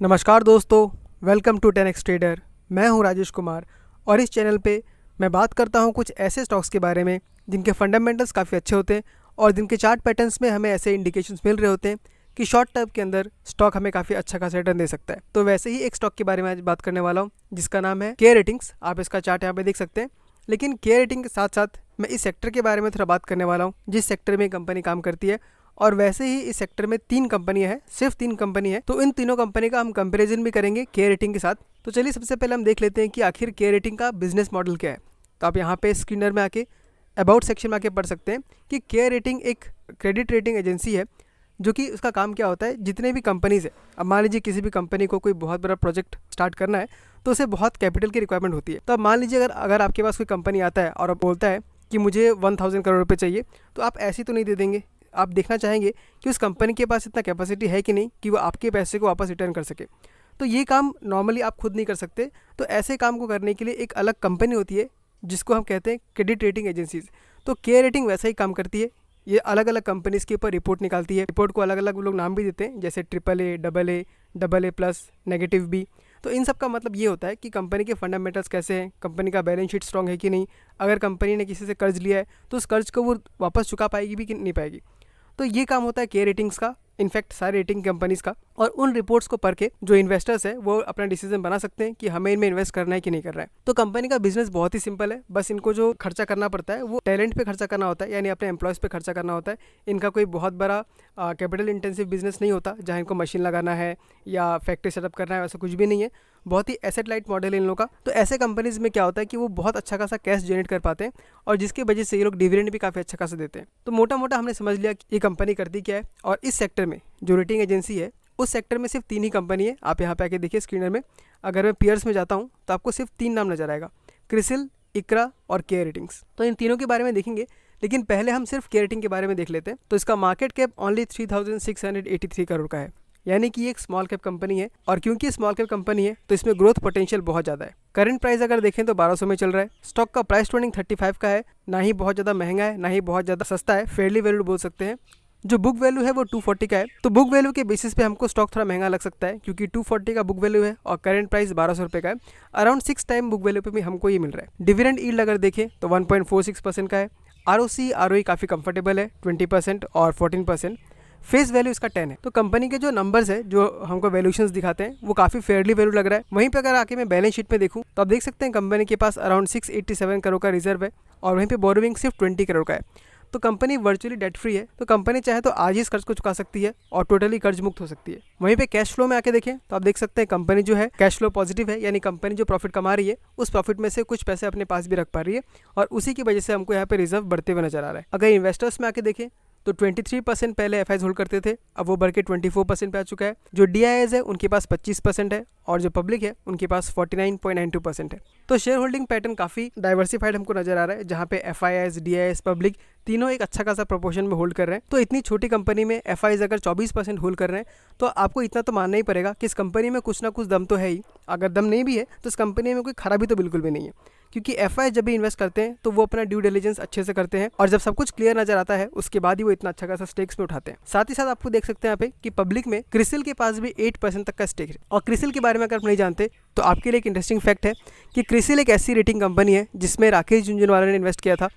नमस्कार दोस्तों, welcome to 10x trader. मैं हूं राजेश कुमार और इस चैनल पे मैं बात करता हूं कुछ ऐसे स्टॉक्स के बारे में जिनके फंडामेंटल्स काफ़ी अच्छे होते हैं और जिनके चार्ट पैटर्न्स में हमें ऐसे इंडिकेशंस मिल रहे होते हैं कि शॉर्ट टर्म के अंदर स्टॉक हमें काफ़ी अच्छा खासा रिटर्न दे सकता है। तो वैसे ही एक स्टॉक के बारे में आज बात करने वाला हूँ जिसका नाम है के रेटिंग्स। आप इसका चार्ट यहाँ पे देख सकते हैं। लेकिन के रेटिंग के साथ साथ मैं इस सेक्टर के बारे में थोड़ा बात करने वाला हूँ जिस सेक्टर में कंपनी काम करती है। और वैसे ही इस सेक्टर में 3 कंपनियां हैं, सिर्फ 3 कंपनी है। तो इन तीनों कंपनी का हम कंपैरिजन भी करेंगे के रेटिंग के साथ। तो चलिए सबसे पहले हम देख लेते हैं कि आखिर के रेटिंग का बिजनेस मॉडल क्या है। तो आप यहाँ पे स्क्रीनर में आके अबाउट सेक्शन में आके पढ़ सकते हैं कि के रेटिंग एक क्रेडिट रेटिंग एजेंसी है जो कि उसका काम क्या होता है, जितने भी कंपनीज है, अब मान लीजिए किसी भी कंपनी को कोई बहुत बड़ा प्रोजेक्ट स्टार्ट करना है तो उसे बहुत कैपिटल की रिक्वायरमेंट होती है। तो अब मान लीजिए अगर आपके पास कोई कंपनी आता है और बोलता है कि मुझे 1000 करोड़ रुपये चाहिए, तो आप ऐसी तो नहीं दे देंगे। आप देखना चाहेंगे कि उस कंपनी के पास इतना कैपेसिटी है कि नहीं कि वो आपके पैसे को वापस रिटर्न कर सके। तो ये काम नॉर्मली आप खुद नहीं कर सकते। तो ऐसे काम को करने के लिए एक अलग कंपनी होती है जिसको हम कहते हैं क्रेडिट रेटिंग एजेंसीज। तो के रेटिंग वैसा ही काम करती है। ये अलग अलग कंपनीज़ के ऊपर रिपोर्ट निकालती है। रिपोर्ट को अलग अलग लोग नाम भी देते हैं, जैसे AAA, AA+, नेगेटिव भी। तो इन सब का मतलब ये होता है कि कंपनी के फंडामेंटल्स कैसे हैं, कंपनी का बैलेंस शीट स्ट्रांग है कि नहीं, अगर कंपनी ने किसी से कर्ज लिया है तो उस कर्ज को वो वापस चुका पाएगी भी कि नहीं पाएगी। तो ये काम होता है के रेटिंग्स का, इनफैक्ट सारे रेटिंग कंपनीज का। और उन रिपोर्ट्स को पढ़ के जो इन्वेस्टर्स है वो अपना डिसीजन बना सकते हैं कि हमें इनमें इन्वेस्ट करना है कि नहीं करना है। तो कंपनी का बिजनेस बहुत ही सिंपल है। बस इनको जो खर्चा करना पड़ता है वो टैलेंट पे खर्चा करना होता है, यानी अपने एम्प्लॉयज़ पे खर्चा करना होता है। इनका कोई बहुत बड़ा कैपिटल इंटेंसिव बिजनेस नहीं होता जहाँ इनको मशीन लगाना है या फैक्ट्री सेटअप करना है, वैसा कुछ भी नहीं है। बहुत ही एसेट लाइट मॉडल है इन लोगों का। तो ऐसे कंपनीज में क्या होता है कि वो बहुत अच्छा खासा कैश जनरेट कर पाते हैं और जिसकी वजह से ये लोग डिविडेंड भी काफ़ी अच्छा खासा देते हैं। तो मोटा मोटा हमने समझ लिया कि ये कंपनी करती क्या है। और इस सेक्टर में जो रेटिंग एजेंसी है उस सेक्टर में सिर्फ 3 ही कंपनी है। आप यहाँ पे आके देखिए स्क्रीनर में। अगर मैं पीयर्स में जाता हूँ तो आपको सिर्फ 3 नाम नजर आएगा, क्रिसिल, इक्रा और के रेटिंग्स। तो इन तीनों के बारे में देखेंगे, लेकिन पहले हम सिर्फ के रेटिंग के बारे में देख लेते हैं। तो इसका मार्केट कैप ओनली 3683 करोड़ का है, यानी कि एक स्मॉल कैप कंपनी है। और क्योंकि स्मॉल कैप कंपनी है तो इसमें ग्रोथ पोटेंशियल बहुत ज़्यादा है। करंट प्राइस अगर देखें तो 1200 में चल रहा है। स्टॉक का प्राइस टू अर्निंग 35 का है, ना ही बहुत ज़्यादा महंगा है ना ही बहुत ज़्यादा सस्ता है, फेयरली वैल्यूड बोल सकते हैं। जो बुक वैल्यू है वो 240 का है। तो बुक वैल्यू के बेसिस पे हमको स्टॉक थोड़ा महंगा लग सकता है क्योंकि 240 का बुक वैल्यू है और करंट प्राइस 1200 रुपये का है। अराउंड 6 टाइम बुक वैल्यू पे भी हमको ये मिल रहा है। डिविडेंड यील्ड अगर देखें तो 1.46% का है। ROC ROE काफ़ी कंफर्टेबल है, 20% और 14%। फेस वैल्यू इसका 10 है। तो कंपनी के जो नंबर्स है, जो हमको वैल्यूशंस दिखाते हैं, वो काफ़ी फेयरली वैल्यू लग रहा है। वहीं पे अगर आके मैं बैलेंस शीट में देखूँ तो आप देख सकते हैं कंपनी के पास अराउंड 687 करोड़ का रिजर्व है और वहीं पे बोरोइंग सिर्फ 20 करोड़ का है। तो कंपनी वर्चुअली डेट फ्री है। तो कंपनी चाहे तो आज ही इस कर्ज को चुका सकती है और टोटली कर्ज मुक्त हो सकती है। वहीं पे कैश फ्लो में आके देखें तो आप देख सकते हैं कंपनी जो है कैश फ्लो पॉजिटिव है, यानी कंपनी जो प्रॉफिट कमा रही है उस प्रॉफिट में से कुछ पैसे अपने पास भी रख पा रही है और उसी की वजह से हमको यहाँ पे रिजर्व बढ़ते हुए नजर आ रहा है। अगर इन्वेस्टर्स में आके देखें तो 23% पहले एफआईज होल्ड करते थे, अब वो बढ़ के 24% पे आ चुका है। जो डीआईएस है उनके पास 25% है और जो पब्लिक है उनके पास 49.92% है। तो शेयर होल्डिंग पैटर्न काफ़ी डाइवर्सिफाइड हमको नजर आ रहा है, जहाँ पे एफआईआईज, डीआईएस, पब्लिक तीनों एक अच्छा खासा प्रोपोर्शन में होल्ड कर रहे हैं। तो इतनी छोटी कंपनी में एफआईआईज अगर 24% होल्ड कर रहे हैं तो आपको इतना तो मानना ही पड़ेगा कि इस कंपनी में कुछ ना कुछ दम तो है ही। अगर दम नहीं भी है तो इस कंपनी में कोई खराबी तो बिल्कुल भी नहीं है, क्योंकि एफआई जब भी इन्वेस्ट करते हैं तो वो अपना ड्यू डिलिजेंस अच्छे से करते हैं और जब सब कुछ क्लियर नजर आता है उसके बाद ही वो इतना अच्छा खासा स्टेक्स में उठाते हैं। साथ ही साथ आपको देख सकते हैं यहाँ पे कि पब्लिक में क्रिसिल के पास भी 8% तक का स्टेक है। और क्रिसिल के बारे में अगर आप नहीं जानते तो आपके लिए एक इंटरेस्टिंग फैक्ट है कि क्रिसिल एक ऐसी रेटिंग कंपनी है जिसमें राकेश झुनझुनवाला ने इन्वेस्ट किया था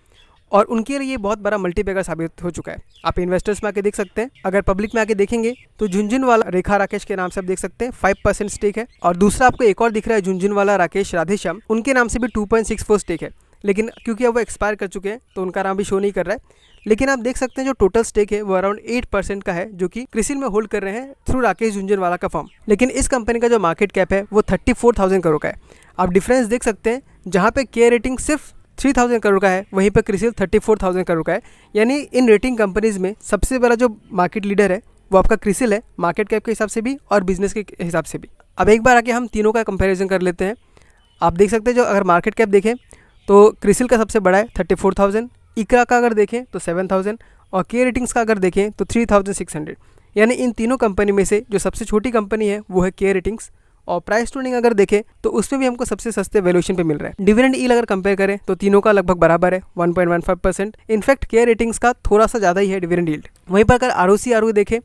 और उनके लिए बहुत बड़ा मल्टीबैगर साबित हो चुका है। आप इन्वेस्टर्स में आके देख सकते हैं। अगर पब्लिक में आके देखेंगे तो झुनझुनवाला रेखा राकेश के नाम से आप देख सकते हैं 5% स्टेक है। और दूसरा आपको एक और दिख रहा है झुनझुनवाला राकेश राधेश्याम, उनके नाम से भी 2.64 स्टेक है। लेकिन क्योंकि अब वो एक्सपायर कर चुके हैं तो उनका नाम भी शो नहीं कर रहा है। लेकिन आप देख सकते हैं जो टोटल स्टेक है वो अराउंड 8% का है, जो कि क्रिसिल में होल्ड कर रहे हैं थ्रू राकेश झुनझुनवाला का फर्म। लेकिन इस कंपनी का जो मार्केट कैप है वो 34,000 करोड़ का है। आप डिफरेंस देख सकते हैं, जहाँ पे के रेटिंग सिर्फ 3000 करोड़ का है वहीं पर क्रिसिल 34,000 करोड़ का है। यानी इन रेटिंग कंपनीज में सबसे बड़ा जो मार्केट लीडर है वो आपका क्रिसिल है, मार्केट कैप के हिसाब से भी और बिजनेस के हिसाब से भी। अब एक बार आके हम तीनों का कंपैरिजन कर लेते हैं। आप देख सकते हैं जो अगर मार्केट कैप देखें तो क्रिसिल का सबसे बड़ा है 34,000, इक्रा का अगर देखें तो 7,000 और के रेटिंग्स का अगर देखें तो 3,600। यानी इन तीनों कंपनी में से जो सबसे छोटी कंपनी है वो है के रेटिंग्स। और प्राइस टू अर्निंग अगर देखें तो उसमें भी हमको सबसे सस्ते वैल्यूएशन पे मिल रहा है। डिविडेंड यील्ड अगर कंपेयर करें तो तीनों का लगभग बराबर है, 1.15%। इनफैक्ट के रेटिंग्स का थोड़ा सा ज़्यादा ही है डिविडेंड यील्ड। वहीं पर अगर ROC ROE देखें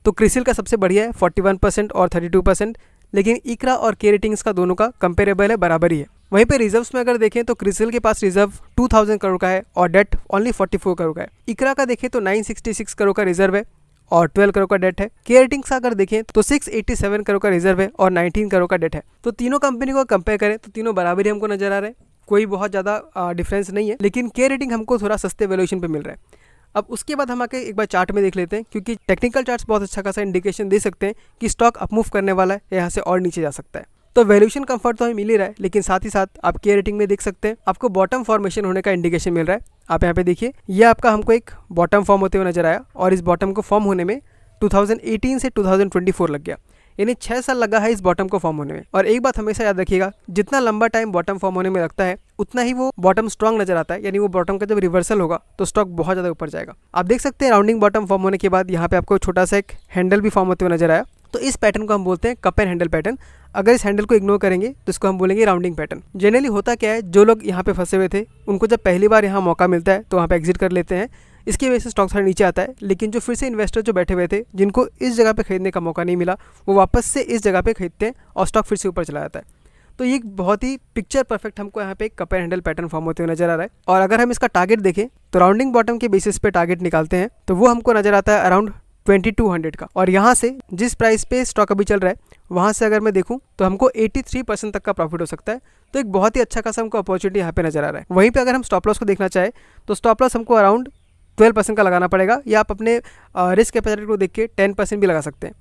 तो क्रिसिल का सबसे बढ़िया है 41% और 32%, लेकिन इकरा और के रेटिंग्स का दोनों का कंपेरेबल है, बराबर ही है। वहीं पे रिजर्व्स में अगर देखें तो क्रिसिल के पास रिजर्व 2000 करोड़ का है और डेट ओनली 44 करोड़ का है। इकरा का देखें तो 966 करोड़ का रिजर्व है और 12 करोड़ का डेट है। के रेटिंग्स का अगर देखें तो 687 करोड़ का रिजर्व है और 19 करोड़ का डेट है। तो तीनों कंपनी को कंपेयर करें तो तीनों बराबर ही हमको नजर आ रहे हैं, कोई बहुत ज़्यादा डिफरेंस नहीं है, लेकिन के रेटिंग हमको थोड़ा सस्ते वैल्यूएशन पे मिल रहा है। अब उसके बाद हम आके एक बार चार्ट में देख लेते हैं, क्योंकि टेक्निकल चार्ट्स बहुत अच्छा खासा इंडिकेशन दे सकते हैं कि स्टॉक अप मूव करने वाला है, यहाँ से और नीचे जा सकता है। तो वैल्यूएशन कंफर्ट तो हमें मिल ही रहा है, लेकिन साथ ही साथ आप के रेटिंग में देख सकते हैं आपको बॉटम फॉर्मेशन होने का इंडिकेशन मिल रहा है। आप यहाँ पे देखिए, ये आपका हमको एक बॉटम फॉर्म होते हुए नजर आया और इस बॉटम को फॉर्म होने में 2018 से 2024 लग गया, यानी 6 साल लगा है इस बॉटम को फॉर्म होने में। और एक बात हमेशा याद रखिएगा, जितना लंबा टाइम बॉटम फॉर्म होने में लगता है उतना ही वो बॉटम स्ट्रांग नजर आता है, यानी वो बॉटम का जब रिवर्सल होगा तो स्टॉक बहुत ज़्यादा ऊपर जाएगा। आप देख सकते हैं राउंडिंग बॉटम फॉर्म होने के बाद यहाँ पे आपको छोटा सा एक हैंडल भी फॉर्म होते हुए नजर आया। तो इस पैटर्न को हम बोलते हैं कप एंड हैंडल पैटर्न। अगर इस हैंडल को इग्नोर करेंगे तो इसको हम बोलेंगे राउंडिंग पैटर्न। जनरली होता क्या है, जो लोग यहाँ पे फंसे हुए थे उनको जब पहली बार यहाँ मौका मिलता है तो वहाँ पे एग्जिट कर लेते हैं, इसकी वजह से स्टॉक थोड़ा नीचे आता है। लेकिन जो फिर से इन्वेस्टर जो बैठे हुए थे जिनको इस जगह पे खरीदने का मौका नहीं मिला, वो वापस से इस जगह पे खरीदते हैं और स्टॉक फिर से ऊपर चला जाता है। तो ये बहुत ही पिक्चर परफेक्ट हमको यहाँ पे cup and handle pattern form होते हुए नजर आ रहा है। और अगर हम इसका टारगेट देखें तो राउंडिंग बॉटम के बेसिस पे टारगेट निकालते हैं तो वो हमको नजर आता है अराउंड 2200 का। और यहाँ से जिस प्राइस पे स्टॉक अभी चल रहा है वहाँ से अगर मैं देखूँ तो हमको 83% तक का प्रॉफिट हो सकता है। तो एक बहुत ही अच्छा खासा हमको अपॉर्चुनिटी यहाँ पे नजर आ रहा है। वहीं पे अगर हम स्टॉप लॉस को देखना चाहे तो स्टॉप लॉस हमको अराउंड 12% का लगाना पड़ेगा, या आप अपने रिस्क कैपेसिटी को देख के 10% भी लगा सकते हैं।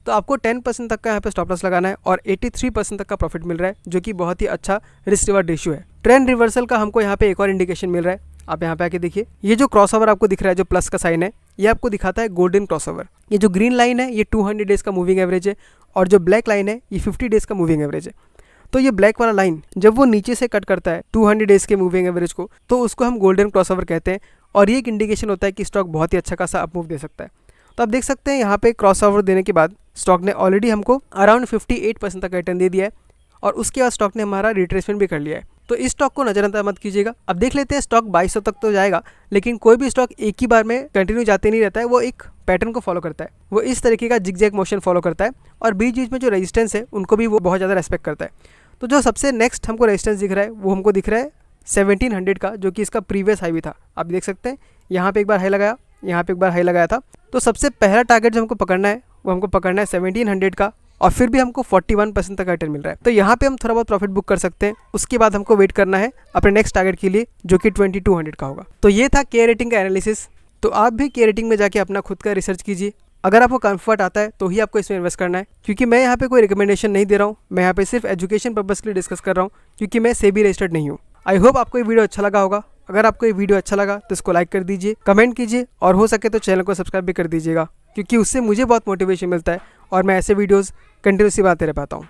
तो आपको 10% तक का यहाँ पे स्टॉप लॉस लगाना है और 83% तक का प्रॉफिट मिल रहा है, जो कि बहुत ही अच्छा रिस्क रिवार्ड रेशियो है। ट्रेंड रिवर्सल का हमको यहाँ पे एक और इंडिकेशन मिल रहा है। आप यहाँ पे आके देखिए, ये जो क्रॉसओवर आपको दिख रहा है, जो प्लस का साइन है, ये आपको दिखाता है गोल्डन क्रॉसओवर। ये जो ग्रीन लाइन है ये 200 डेज का मूविंग एवरेज है और जो ब्लैक लाइन है ये 50 डेज का मूविंग एवरेज है। तो ये ब्लैक वाला लाइन जब वो नीचे से कट करता है 200 डेज के मूविंग एवरेज को, तो उसको हम गोल्डन क्रॉसओवर कहते हैं और ये एक इंडिकेशन होता है कि स्टॉक बहुत ही अच्छा खासा अप मूव दे सकता है। तो आप देख सकते हैं यहाँ पे क्रॉसओवर देने के बाद स्टॉक ने ऑलरेडी हमको अराउंड 58% तक रिटर्न दे दिया है और उसके बाद स्टॉक ने हमारा रिट्रेसमेंट भी कर लिया है। तो इस स्टॉक को नजरअंदाज मत कीजिएगा। अब देख लेते हैं, स्टॉक 2200 तक तो जाएगा, लेकिन कोई भी स्टॉक एक ही बार में कंटिन्यू जाते नहीं रहता है, वो एक पैटर्न को फॉलो करता है। वो इस तरीके का जिगजैग मोशन फॉलो करता है और बीच बीच में जो रेजिस्टेंस है उनको भी वो बहुत ज़्यादा रेस्पेक्ट करता है। तो जो सबसे नेक्स्ट हमको रेजिस्टेंस दिख रहा है वो हमको दिख रहा है 1700 का, जो कि इसका प्रीवियस हाई भी था। आप देख सकते हैं यहाँ पे एक बार हाई लगाया, यहाँ पे एक बार हाई लगाया था। तो सबसे पहला टारगेट जो हमको पकड़ना है वो हमको पकड़ना है 1700 का और फिर भी हमको 41% तक का रिटर्न मिल रहा है। तो यहाँ पे हम थोड़ा बहुत प्रॉफिट बुक कर सकते हैं। उसके बाद हमको वेट करना है अपने नेक्स्ट टारगेट के लिए, जो कि 2200 का होगा। तो ये था के रेटिंग का एनालिसिस। तो आप भी के रेटिंग में जाके अपना खुद का रिसर्च कीजिए। अगर आपको कंफर्ट आता है तो ही आपको इसमें इन्वेस्ट करना है, क्योंकि मैं यहाँ पे कोई रिकमेंडेशन नहीं दे रहा हूँ। मैं यहाँ पे सिर्फ एजुकेशन पर्पस के लिए डिस्कस कर रहा हूँ, क्योंकि मैं सेबी रजिस्टर्ड नहीं हूँ। आई होप आपको ये वीडियो अच्छा लगा होगा। अगर आपको ये वीडियो अच्छा लगा तो इसको लाइक कर दीजिए, कमेंट कीजिए और हो सके तो चैनल को सब्सक्राइब भी कर दीजिएगा, क्योंकि उससे मुझे बहुत मोटिवेशन मिलता है और मैं ऐसे वीडियोज़ कंटिन्यूसली बनाते रह पाता हूँ।